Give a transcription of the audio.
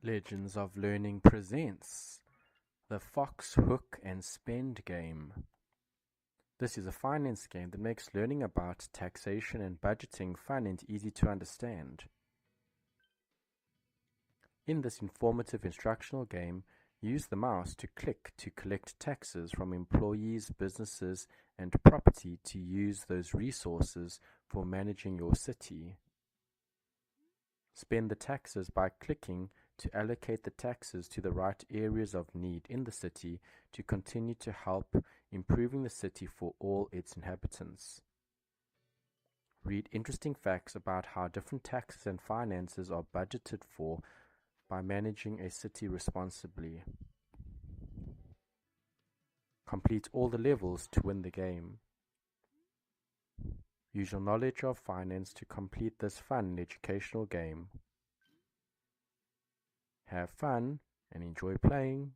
Legends of Learning presents the Fox, Hook and Spend game. This is a finance game that makes learning about taxation and budgeting fun and easy to understand. In this informative instructional game, use the mouse to click to collect taxes from employees, businesses, and property to use those resources for managing your city. Spend the taxes by clicking to allocate the taxes to the right areas of need in the city to continue to help improving the city for all its inhabitants. Read interesting facts about how different taxes and finances are budgeted for by managing a city responsibly. Complete all the levels to win the game. Use your knowledge of finance to complete this fun and educational game. Have fun and enjoy playing.